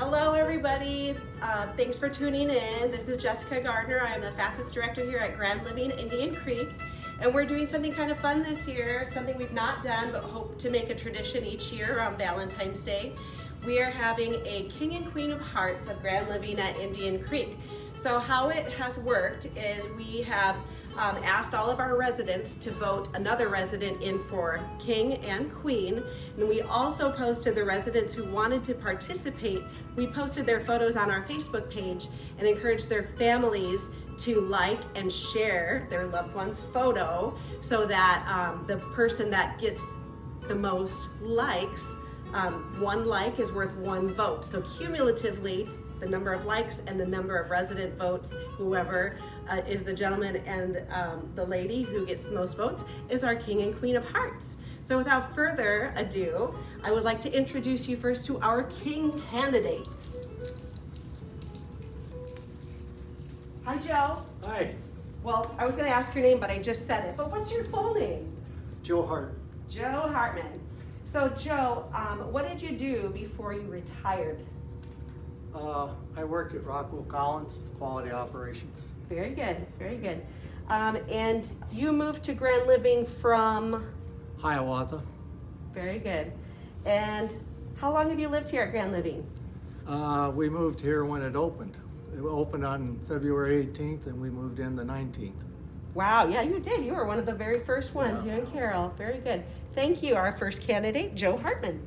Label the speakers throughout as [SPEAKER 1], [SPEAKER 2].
[SPEAKER 1] Hello everybody, thanks for tuning in. This is Jessica Gardner. I am the Facets Director here at Grand Living Indian Creek, and we're doing something kind of fun this year, something we've not done but hope to make a tradition each year around Valentine's Day. We are having a King and Queen of Hearts of Grand Living at Indian Creek. So how it has worked is we have asked all of our residents to vote another resident in for King and Queen. And we also posted the residents who wanted to participate, we posted their photos on our Facebook page and encouraged their families to like and share their loved one's photo so that the person that gets the most likes, one like is worth one vote. So cumulatively, the number of likes and the number of resident votes, whoever is the gentleman and the lady who gets the most votes is our King and Queen of Hearts. So without further ado, I would like to introduce you first to our King candidates. Hi, Joe.
[SPEAKER 2] Hi,
[SPEAKER 1] Well, I was gonna ask your name, but I just said it. But what's your full name?
[SPEAKER 2] Joe Hart.
[SPEAKER 1] Joe Hartman. So Joe, what did you do before you retired?
[SPEAKER 2] I worked at Rockwell Collins, quality operations.
[SPEAKER 1] Very good, very good. And you moved to Grand Living from,
[SPEAKER 2] Hiawatha.
[SPEAKER 1] very good. And how long have you lived here at Grand Living?
[SPEAKER 2] We moved here when it opened. It opened on February 18th and we moved in the 19th.
[SPEAKER 1] Wow, yeah, you did. You were one of the very first ones, you and Carol. Very good. Thank you, our first candidate, Joe Hartman.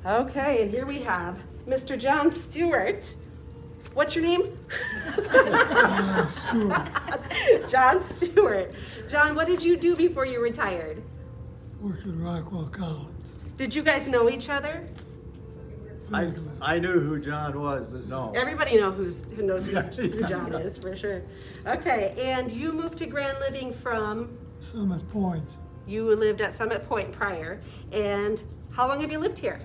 [SPEAKER 1] Okay, and here we have Mr. John Stewart. What's your name?
[SPEAKER 3] John Stewart,
[SPEAKER 1] John Stewart. John, what did you do before you retired?
[SPEAKER 3] worked at Rockwell Collins.
[SPEAKER 1] Did you guys know each other?
[SPEAKER 3] Vaguely.
[SPEAKER 2] I knew who John was, but no.
[SPEAKER 1] Everybody who knows who John is, for sure. Okay, and you moved to Grand Living from,
[SPEAKER 3] Summit Point,
[SPEAKER 1] you lived at Summit Point prior, and how long have you lived here?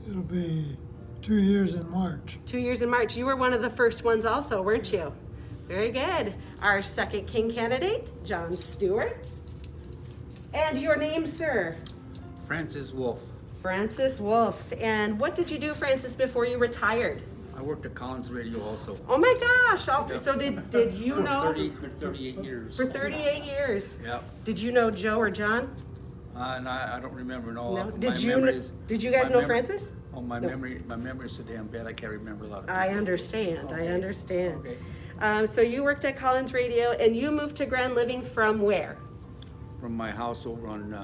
[SPEAKER 3] it'll be 2 years in March.
[SPEAKER 1] 2 years in March. You were one of the first ones also, weren't you? Very good. Our second King candidate, John Stewart. And your name, sir?
[SPEAKER 4] Francis Wolf.
[SPEAKER 1] Francis Wolf. And what did you do, Francis, before you retired?
[SPEAKER 4] I worked at Collins Radio also.
[SPEAKER 1] Oh my gosh!
[SPEAKER 4] Yep.
[SPEAKER 1] So did you know?
[SPEAKER 4] For 38 years.
[SPEAKER 1] For 38 years.
[SPEAKER 4] Yep.
[SPEAKER 1] Did you know Joe or John?
[SPEAKER 4] And I don't remember no.
[SPEAKER 1] No.
[SPEAKER 4] My
[SPEAKER 1] Did you
[SPEAKER 4] memories-
[SPEAKER 1] guys
[SPEAKER 4] my
[SPEAKER 1] know
[SPEAKER 4] mem-
[SPEAKER 1] Francis?
[SPEAKER 4] Oh, my
[SPEAKER 1] No.
[SPEAKER 4] memory's so damn bad. I can't remember a lot of
[SPEAKER 1] I
[SPEAKER 4] things.
[SPEAKER 1] understand. I
[SPEAKER 4] Okay.
[SPEAKER 1] understand.
[SPEAKER 4] Okay.
[SPEAKER 1] So you worked at Collins Radio, and you moved to Grand Living from where?
[SPEAKER 4] From my house over on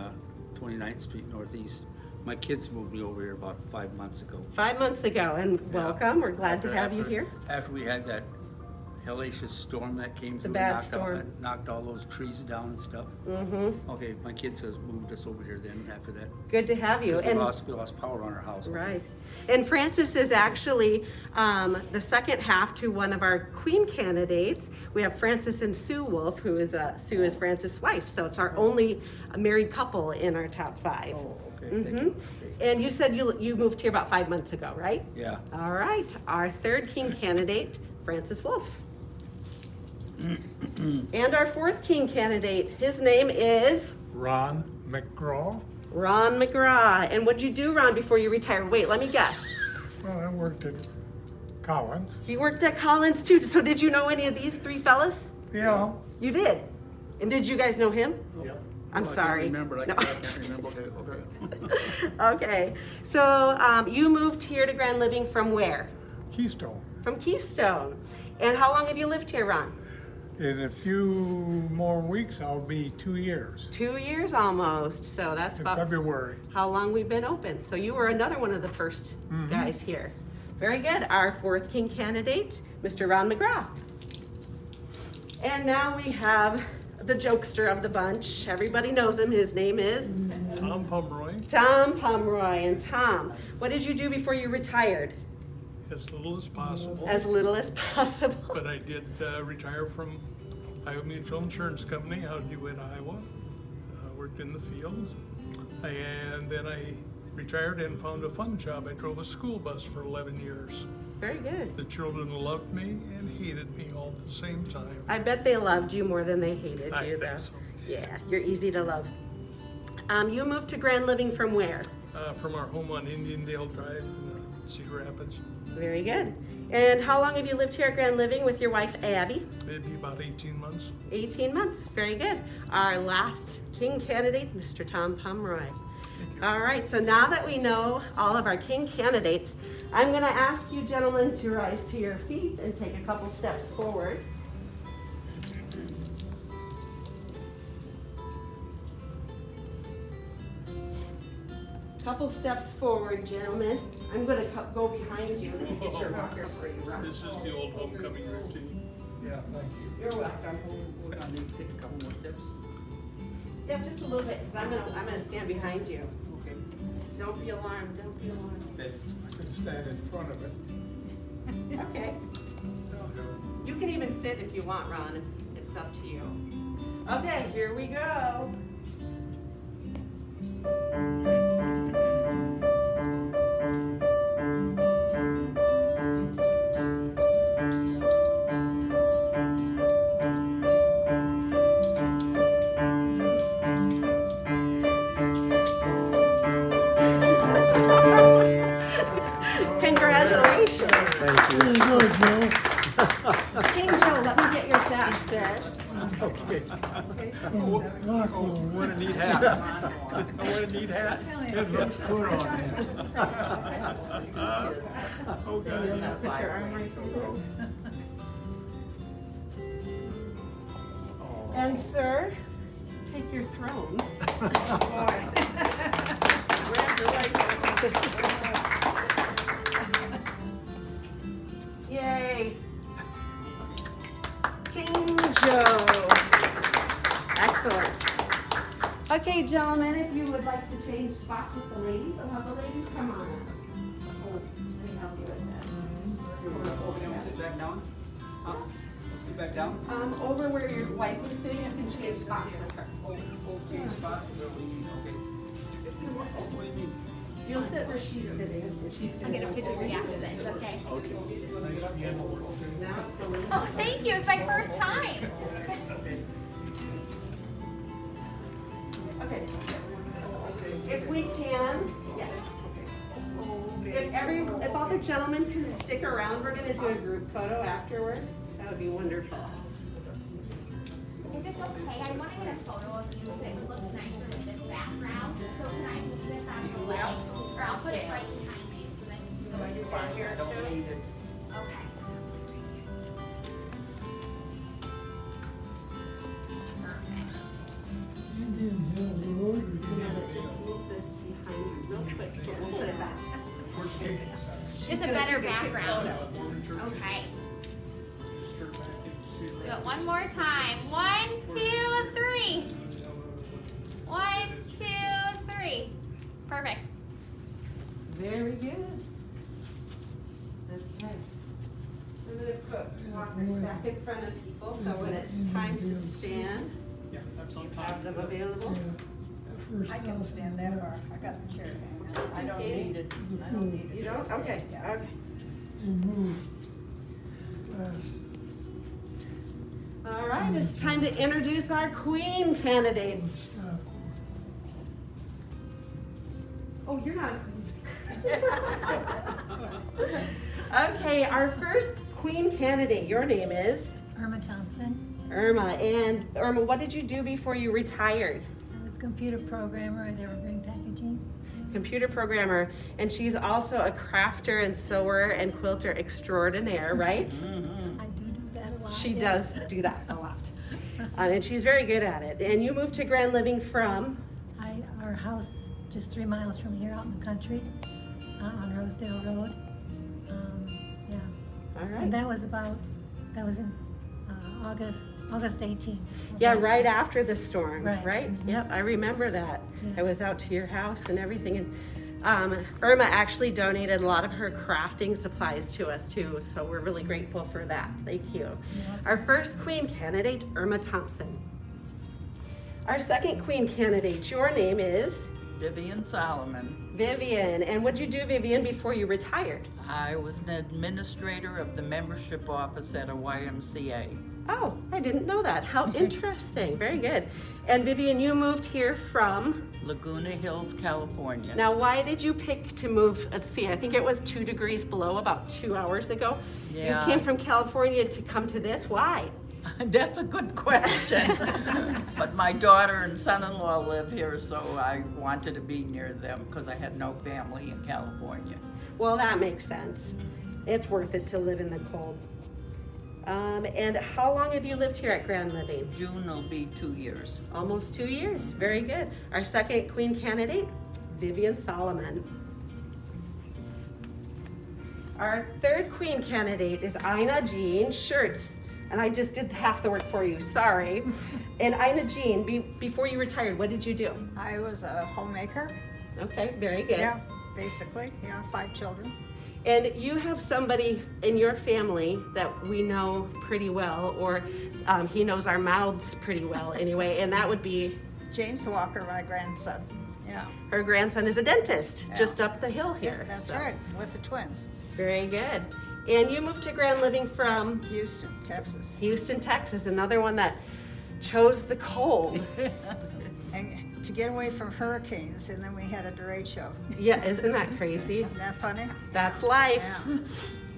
[SPEAKER 4] 29th Street Northeast. My kids moved me over here about 5 months ago.
[SPEAKER 1] 5 months ago, and welcome. We're glad to have you here.
[SPEAKER 4] After we had that hellacious storm that came through,
[SPEAKER 1] bad
[SPEAKER 4] and
[SPEAKER 1] storm.
[SPEAKER 4] knocked all those trees down and stuff.
[SPEAKER 1] Mm-hmm.
[SPEAKER 4] Okay, my kids has moved us over here then after that.
[SPEAKER 1] Good to have you.
[SPEAKER 4] 'Cause
[SPEAKER 1] And
[SPEAKER 4] we lost power on our house.
[SPEAKER 1] right. And Francis is actually the second half to one of our Queen candidates. We have Francis and Sue Wolf, who is Sue is Francis' wife. So it's our only married couple in our top 5.
[SPEAKER 4] Oh, okay. Thank
[SPEAKER 1] Mm-hmm.
[SPEAKER 4] you. Okay.
[SPEAKER 1] And you said you moved here about 5 months ago, right?
[SPEAKER 4] Yeah.
[SPEAKER 1] All right. Our third King candidate, Francis Wolf. And our fourth King candidate, his name is
[SPEAKER 5] Ron Mcgraw.
[SPEAKER 1] Ron Mcgraw. And what'd you do, Ron, before you retired? Wait, let me guess.
[SPEAKER 5] Well, I worked at Collins.
[SPEAKER 1] You worked at Collins too. So did you know any of these three fellas?
[SPEAKER 5] Yeah.
[SPEAKER 1] You did. And did you guys know him?
[SPEAKER 5] Yep.
[SPEAKER 1] I'm
[SPEAKER 4] Well,
[SPEAKER 1] sorry.
[SPEAKER 4] I can't remember.
[SPEAKER 1] No,
[SPEAKER 4] I
[SPEAKER 1] I'm just
[SPEAKER 4] can't remember. Okay.
[SPEAKER 1] Okay. So you moved here to Grand Living from where?
[SPEAKER 5] Keystone.
[SPEAKER 1] From Keystone. And how long have you lived here, Ron?
[SPEAKER 5] In a few more weeks, I'll be 2 years.
[SPEAKER 1] 2 years almost. So that's
[SPEAKER 5] In
[SPEAKER 1] about
[SPEAKER 5] February.
[SPEAKER 1] how long we've been open. So you were another one of the first guys here. Very good. Our fourth King candidate, Mr. Ron Mcgraw. And now we have the jokester of the bunch. Everybody knows him. His name is
[SPEAKER 5] Tom Pomeroy.
[SPEAKER 1] Tom Pomeroy. And Tom, what did you do before you retired?
[SPEAKER 5] As little as possible.
[SPEAKER 1] As little as possible.
[SPEAKER 5] But I did retire from Iowa Mutual Insurance Company out in DeWitt, Iowa. Worked in the field. And then I retired and found a fun job. I drove a school bus for 11 years.
[SPEAKER 1] Very good.
[SPEAKER 5] The children loved me and hated me all at the same time.
[SPEAKER 1] I bet they loved you more than they hated
[SPEAKER 5] I
[SPEAKER 1] you,
[SPEAKER 5] think
[SPEAKER 1] though.
[SPEAKER 5] so.
[SPEAKER 1] Yeah, you're easy to love. You moved to Grand Living from where?
[SPEAKER 5] From our home on Indiandale Drive in Cedar Rapids.
[SPEAKER 1] Very good. And how long have you lived here at Grand Living with your wife, Abby?
[SPEAKER 5] It'd be about 18 months.
[SPEAKER 1] 18 months. Very good. Our last King candidate, Mr. Tom Pomeroy.
[SPEAKER 5] Thank you.
[SPEAKER 1] All right, so now that we know all of our King candidates, I'm going to ask you gentlemen to rise to your feet and take a couple steps forward. Couple steps forward, gentlemen. I'm going to go behind you and get your marker for you, Ron.
[SPEAKER 5] This is the old homecoming routine.
[SPEAKER 2] Yeah, thank you.
[SPEAKER 1] You're welcome.
[SPEAKER 4] We're gonna need to take a couple more steps.
[SPEAKER 1] Yeah, just a little bit, because I'm gonna stand behind you.
[SPEAKER 4] Okay.
[SPEAKER 1] Don't be alarmed. Don't be alarmed.
[SPEAKER 4] Okay.
[SPEAKER 2] I can stand in front of it.
[SPEAKER 1] Okay. You can even sit if you want, Ron. It's up to you. Okay, here we go. Congratulations.
[SPEAKER 2] Thank you.
[SPEAKER 3] There you go, Joe.
[SPEAKER 1] King Joe, let me get your sash, sir.
[SPEAKER 2] Okay.
[SPEAKER 3] Rockwell, right?
[SPEAKER 2] What a neat hat. What a neat hat. It looks good on him. Oh,
[SPEAKER 1] Put
[SPEAKER 2] God.
[SPEAKER 1] your arm right there. And sir, take your throne. Yay. King Joe. Excellent. Okay, gentlemen, if you would like to change spots with the ladies, I'll have the ladies come on up. Oh, let me help you with that.
[SPEAKER 4] Sit back down. Sit back down.
[SPEAKER 1] Over where your wife is sitting, you can change spots with her.
[SPEAKER 4] Okay, spot. Okay. What do you mean?
[SPEAKER 1] You'll sit where she's sitting.
[SPEAKER 6] I'll get a picture for the accent, okay?
[SPEAKER 1] Now it's the ladies.
[SPEAKER 6] Oh, thank you. It's my first time.
[SPEAKER 1] Okay. If we can, yes. If all the gentlemen can stick around, we're gonna do a group photo afterward. That would be wonderful.
[SPEAKER 6] If it's okay, I want to get a photo of you because it would look nicer with this background. So can I move this out of the way? Or I'll put it right behind you so then you can go right here too. Okay. Perfect.
[SPEAKER 3] Indian Hill Road.
[SPEAKER 1] I'm gonna just move this behind you real quick. Here, we'll put it back.
[SPEAKER 6] Just a
[SPEAKER 1] gonna
[SPEAKER 6] better
[SPEAKER 1] take a quick
[SPEAKER 6] background.
[SPEAKER 1] photo.
[SPEAKER 6] Okay. Do it one more time. 1, 2, 3. 1, 2, 3. Perfect.
[SPEAKER 1] Very good. Okay. I'm gonna put walkers back in front of people, so when it's time to stand,
[SPEAKER 5] Yeah, that's on
[SPEAKER 1] have them available.
[SPEAKER 3] Yeah, first
[SPEAKER 7] I can
[SPEAKER 3] house
[SPEAKER 7] stand
[SPEAKER 3] in
[SPEAKER 7] that
[SPEAKER 3] the
[SPEAKER 7] far. I got the chair hanging.
[SPEAKER 1] Just
[SPEAKER 7] I
[SPEAKER 1] in
[SPEAKER 7] don't
[SPEAKER 1] case.
[SPEAKER 7] need it. I don't need it.
[SPEAKER 1] You don't? Okay,
[SPEAKER 7] Yeah.
[SPEAKER 1] okay.
[SPEAKER 3] And moved last.
[SPEAKER 1] All right, it's time to introduce our queen candidates.
[SPEAKER 3] Stop.
[SPEAKER 1] Oh, you're not a queen. Okay, our first queen candidate, your name is?
[SPEAKER 8] Irma Thompson.
[SPEAKER 1] Irma. And Irma, what did you do before you retired?
[SPEAKER 8] I was a computer programmer at Evergreen Packaging.
[SPEAKER 1] Computer programmer, and she's also a crafter and sewer and quilter extraordinaire, right?
[SPEAKER 8] I do that a lot.
[SPEAKER 1] She
[SPEAKER 8] yes.
[SPEAKER 1] does do that a lot. And she's very good at it. And you moved to Grand Living from?
[SPEAKER 8] Our house just 3 miles from here out in the country on Rosedale Road. Yeah.
[SPEAKER 1] All right.
[SPEAKER 8] And that was in August 18th.
[SPEAKER 1] Yeah, right after the storm,
[SPEAKER 8] Right.
[SPEAKER 1] right?
[SPEAKER 8] Mhm.
[SPEAKER 1] Yep, I remember that.
[SPEAKER 8] Yeah.
[SPEAKER 1] I was out to your house and everything. And Irma actually donated a lot of her crafting supplies to us too, so we're really grateful for that. Thank you. Our first queen candidate, Irma Thompson. Our second queen candidate, your name is?
[SPEAKER 7] Vivian Solomon.
[SPEAKER 1] Vivian. And what'd you do, Vivian, before you retired?
[SPEAKER 7] I was an administrator of the membership office at a YMCA.
[SPEAKER 1] Oh, I didn't know that. How interesting. Very good. And Vivian, you moved here from,
[SPEAKER 7] Laguna Hills, California.
[SPEAKER 1] now why did you pick to move, let's see, I think it was 2 degrees below about 2 hours ago.
[SPEAKER 7] Yeah.
[SPEAKER 1] You came from California to come to this, why?
[SPEAKER 7] That's a good question. But my daughter and son-in-law live here, so I wanted to be near them because I had no family in California.
[SPEAKER 1] Well, that makes sense. It's worth it to live in the cold. And how long have you lived here at Grand Living?
[SPEAKER 7] June will be 2 years.
[SPEAKER 1] Almost 2 years. Very good. Our second queen candidate, Vivian Solomon. Our third queen candidate is Ina Jean Schertz. And I just did half the work for you, sorry. And Ina Jean, before you retired, what did you do?
[SPEAKER 9] I was a homemaker.
[SPEAKER 1] Okay, very good.
[SPEAKER 9] Yeah, basically. 5 children.
[SPEAKER 1] And you have somebody in your family that we know pretty well, or he knows our mouths pretty well anyway, and that would be?
[SPEAKER 9] James Walker, my grandson. Yeah.
[SPEAKER 1] Her grandson is a dentist
[SPEAKER 9] Yeah.
[SPEAKER 1] just up the hill here.
[SPEAKER 9] That's
[SPEAKER 1] so.
[SPEAKER 9] right, with the twins.
[SPEAKER 1] Very good. And you moved to Grand Living from
[SPEAKER 9] Houston, Texas.
[SPEAKER 1] Houston, Texas, another one that chose the cold.
[SPEAKER 9] And to get away from hurricanes, and then we had a derecho.
[SPEAKER 1] Yeah, isn't that crazy?
[SPEAKER 9] Isn't that funny?
[SPEAKER 1] That's life.
[SPEAKER 9] Yeah.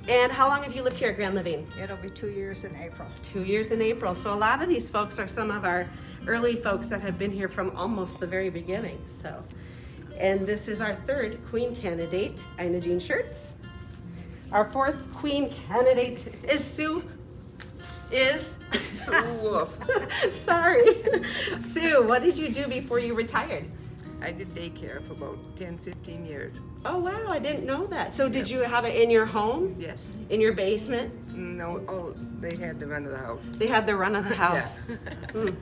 [SPEAKER 1] And how long have you lived here at Grand Living?
[SPEAKER 9] It'll be 2 years in April.
[SPEAKER 1] 2 years in April. So a lot of these folks are some of our early folks that have been here from almost the very beginning. So, and this is our third queen candidate, Ina Jean Schertz. Our fourth queen candidate is Sue Wolf. Sorry. Sue, what did you do before you retired?
[SPEAKER 10] I did daycare for about 10, 15 years.
[SPEAKER 1] Oh wow, I didn't know that. So did you have it in your home?
[SPEAKER 10] Yes.
[SPEAKER 1] In your basement?
[SPEAKER 10] No, they had the run of the house.
[SPEAKER 1] They had the run of the house. Mm.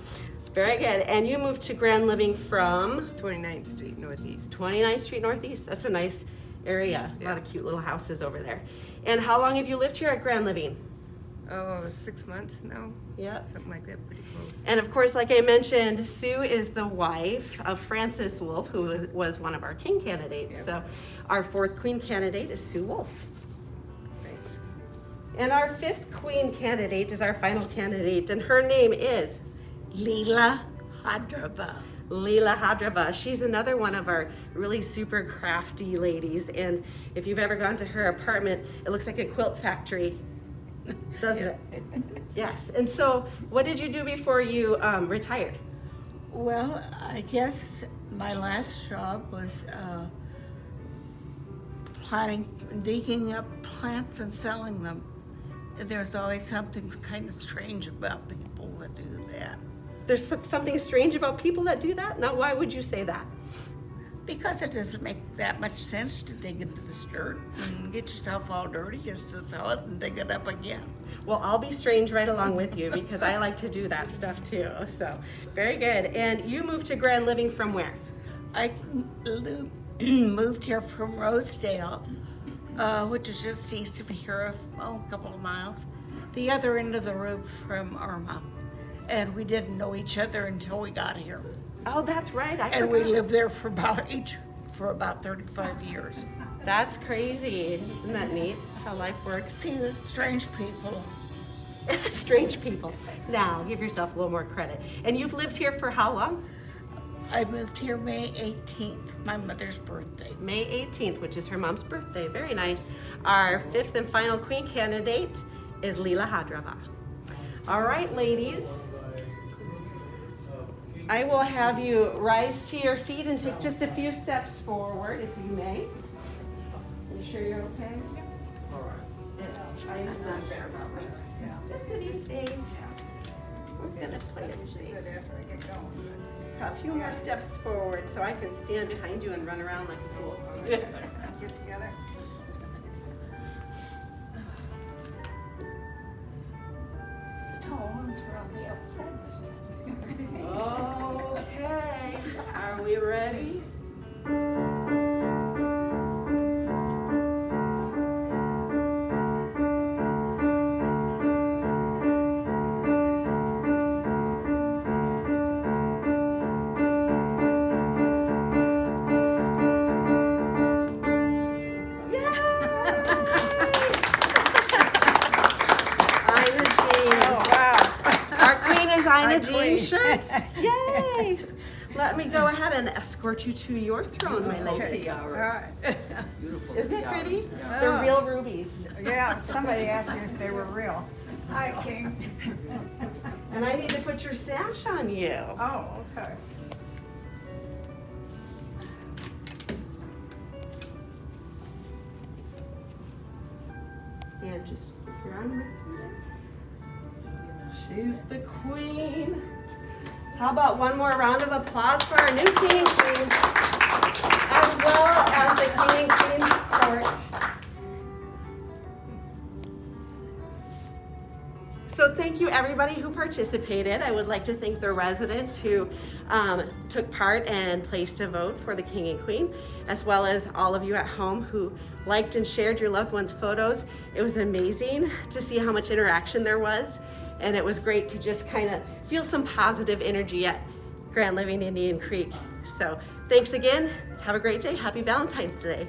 [SPEAKER 1] Very good. And you moved to Grand Living from?
[SPEAKER 10] 29th Street Northeast.
[SPEAKER 1] 29th Street Northeast. That's a nice area. A lot of cute little houses over there. And how long have you lived here at Grand Living?
[SPEAKER 10] Oh, 6 months now.
[SPEAKER 1] Yeah.
[SPEAKER 10] Something like that, pretty close.
[SPEAKER 1] And of course, like I mentioned, Sue is the wife of Francis Wolf, who was one of our king candidates.
[SPEAKER 10] Yep.
[SPEAKER 1] So our fourth queen candidate is Sue Wolf.
[SPEAKER 10] Thanks.
[SPEAKER 1] And our fifth queen candidate is our final candidate, and her name is
[SPEAKER 9] Leela Hadrava.
[SPEAKER 1] Leela Hadrava. She's another one of our really super crafty ladies, and if you've ever gone to her apartment, it looks like a quilt factory, doesn't it? Yes. And so, what did you do before you retired?
[SPEAKER 11] Well, I guess my last job was digging up plants and selling them. There's always something kind of strange about people that do that.
[SPEAKER 1] There's something strange about people that do that? Now, why would you say that?
[SPEAKER 11] Because it doesn't make that much sense to dig into the dirt and get yourself all dirty just to sell it and dig it up again.
[SPEAKER 1] Well, I'll be strange right along with you because I like to do that stuff too. So, very good. And you moved to Grand Living from where?
[SPEAKER 11] I moved here from Rosedale, which is just east of here, a couple of miles, the other end of the road from Irma. And we didn't know each other until we got here.
[SPEAKER 1] Oh, that's right.
[SPEAKER 11] And we lived there for about 35 years.
[SPEAKER 1] That's crazy. Isn't that neat how life works?
[SPEAKER 11] See, strange people.
[SPEAKER 1] Strange people. Now, give yourself a little more credit. And you've lived here for how long?
[SPEAKER 11] I moved here May 18th, my mother's birthday.
[SPEAKER 1] May 18th, which is her mom's birthday. Very nice. Our fifth and final queen candidate is Leela Hadrava. All right, ladies. I will have you rise to your feet and take just a few steps forward, if you may. You sure you're okay?
[SPEAKER 2] All right.
[SPEAKER 1] I'm not sure about this. Just to be safe. We're gonna play it safe. A few more steps forward so I can stand behind you and run around like a fool.
[SPEAKER 9] Get together.
[SPEAKER 11] The tall ones were on the outside this time.
[SPEAKER 1] Okay, are we ready? Dinah
[SPEAKER 9] Our
[SPEAKER 1] Jean
[SPEAKER 9] queen.
[SPEAKER 1] shirts. Yay! Let me go ahead and escort you to your throne, my
[SPEAKER 7] Beautiful
[SPEAKER 1] lady.
[SPEAKER 9] All
[SPEAKER 7] tiara.
[SPEAKER 9] right.
[SPEAKER 7] Beautiful
[SPEAKER 1] Isn't it
[SPEAKER 7] tiara.
[SPEAKER 1] pretty?
[SPEAKER 7] Yeah.
[SPEAKER 1] They're real rubies.
[SPEAKER 9] Yeah, somebody asked me if they were real. Hi, King.
[SPEAKER 1] And I need to put your sash on you.
[SPEAKER 9] Oh, okay.
[SPEAKER 1] And just stick your arm right there. She's the queen. How about one more round of applause for our new king and queen, as well as the king and queen court. So thank you everybody who participated. I would like to thank the residents who took part and placed a vote for the king and queen, as well as all of you at home who liked and shared your loved ones' photos. It was amazing to see how much interaction there was, and it was great to just kind of feel some positive energy at Grand Living Indian Creek. So thanks again. Have a great day. Happy Valentine's Day.